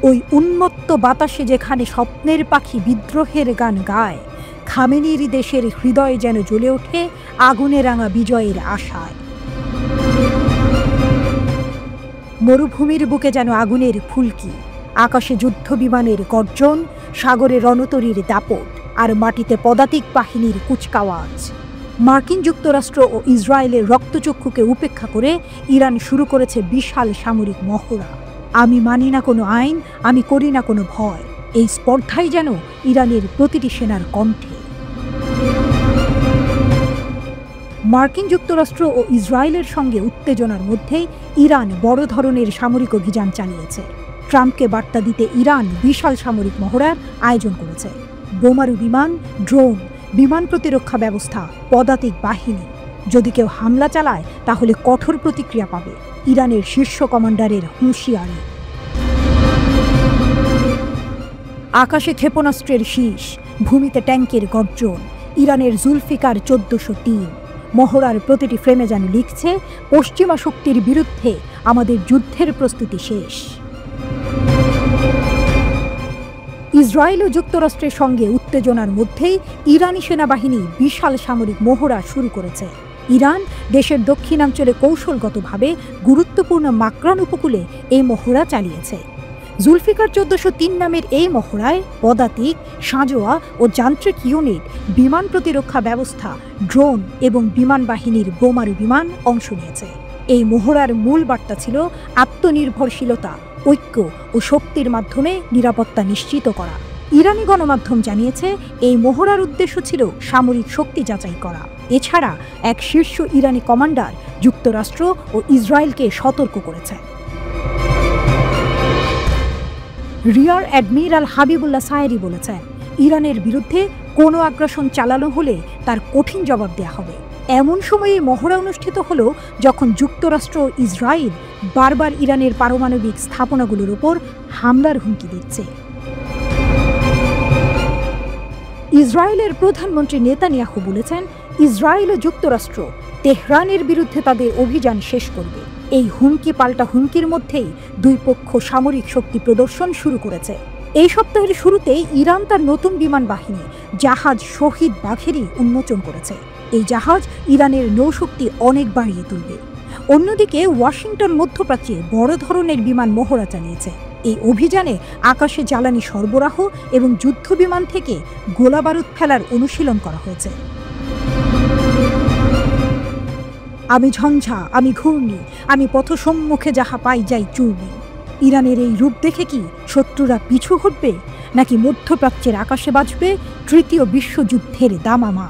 ওই উন্মত্ত বাতাসে যেখানে স্বপ্নের পাখি বিদ্রোহের গান গায়, খামেনির দেশের হৃদয় যেন জ্বলে ওঠে আগুনে রাঙা বিজয়ের আশায়। মরুভূমির বুকে যেন আগুনের ফুলকি, আকাশে যুদ্ধ বিমানের গর্জন, সাগরে রণতরীর দাপট, আর মাটিতে পদাতিক বাহিনীর কুচকাওয়াজ। মার্কিন যুক্তরাষ্ট্র ও ইসরায়েলের রক্তচক্ষুকে উপেক্ষা করে ইরান শুরু করেছে বিশাল সামরিক মহড়া। আমি মানি না কোনো আইন, আমি করি না কোনো ভয়, এই স্পর্ধাই যেন ইরানের প্রতিটি সেনার কণ্ঠে। মার্কিন যুক্তরাষ্ট্র ও ইসরায়েলের সঙ্গে উত্তেজনার মধ্যেই ইরান বড় ধরনের সামরিক অভিযান চালিয়েছে। ট্রাম্পকে বার্তা দিতে ইরান বিশাল সামরিক মহড়ার আয়োজন করেছে। বোমারু বিমান, ড্রোন, বিমান প্রতিরক্ষা ব্যবস্থা, পদাতিক বাহিনী। যদি কেউ হামলা চালায় তাহলে কঠোর প্রতিক্রিয়া পাবে, ইরানের শীর্ষ কমান্ডারের হুঁশিয়ারি। আকাশে ক্ষেপণাস্ত্রের শীষ, ভূমিতে ট্যাঙ্কের গর্জন, ইরানের জুলফিকার 1403। মহড়ার প্রতিটি ফ্রেমে যেন লিখছে, পশ্চিমা শক্তির বিরুদ্ধে আমাদের যুদ্ধের প্রস্তুতি শেষ। ইসরায়েল ও যুক্তরাষ্ট্রের সঙ্গে উত্তেজনার মধ্যেই ইরানি সেনাবাহিনী বিশাল সামরিক মহড়া শুরু করেছে। ইরান দেশের দক্ষিণাঞ্চলে কৌশলগতভাবে গুরুত্বপূর্ণ মাকরান উপকূলে এই মহড়া চালিয়েছে। জুলফিকার 1403 নামের এই মহড়ায় পদাতিক, সাঁজোয়া ও যান্ত্রিক ইউনিট, বিমান প্রতিরক্ষা ব্যবস্থা, ড্রোন এবং বিমান বাহিনীর বোমারু বিমান অংশ নিয়েছে। এই মহড়ার মূল বার্তা ছিল আত্মনির্ভরশীলতা, ঐক্য ও শক্তির মাধ্যমে নিরাপত্তা নিশ্চিত করা। ইরানি গণমাধ্যম জানিয়েছে, এই মহড়ার উদ্দেশ্য ছিল সামরিক শক্তি যাচাই করা। এছাড়া এক শীর্ষ ইরানি কমান্ডার যুক্তরাষ্ট্র ও ইসরায়েলকে সতর্ক করেছেন। রিয়ার অ্যাডমিরাল হাবিবুল্লাহ সায়েরি বলেছেন, ইরানের বিরুদ্ধে কোনো আগ্রাসন চালানো হলে তার কঠিন জবাব দেওয়া হবে। এমন সময়ে মহড়া অনুষ্ঠিত হলো যখন যুক্তরাষ্ট্র ও ইসরায়েল বারবার ইরানের পারমাণবিক স্থাপনাগুলোর উপর হামলার হুমকি দিচ্ছে। ইসরায়েলের প্রধানমন্ত্রী নেতানিয়াহু বলেছেন, ইসরায়েল ও যুক্তরাষ্ট্র তেহরানের বিরুদ্ধে তাদের অভিযান শেষ করবে। এই হুমকি পাল্টা হুমকির মধ্যেই দুই পক্ষ সামরিক শক্তি প্রদর্শন শুরু করেছে। এই সপ্তাহের শুরুতেই ইরান তার নতুন বিমান বাহিনী জাহাজ শহীদ বাঘেরি উন্মোচন করেছে। এই জাহাজ ইরানের নৌশক্তি অনেক বাড়িয়ে তুলবে। অন্যদিকে ওয়াশিংটন মধ্যপ্রাচ্যে বড় ধরনের বিমান মহড়া চালিয়েছে। এই অভিযানে আকাশে জ্বালানি সরবরাহ এবং যুদ্ধ বিমান থেকে গোলাবারুদ ফেলার অনুশীলন করা হয়েছে। আমি ঝঞ্ঝা, আমি ঘূর্ণি, আমি পথসম্মুখে যাহা পাই যাই চূর্ণি। ইরানের এই রূপ দেখে কি শত্রুরা পিছু হটবে, নাকি মধ্যপ্রাচ্যের আকাশে বাজবে তৃতীয় বিশ্বযুদ্ধের দামামা?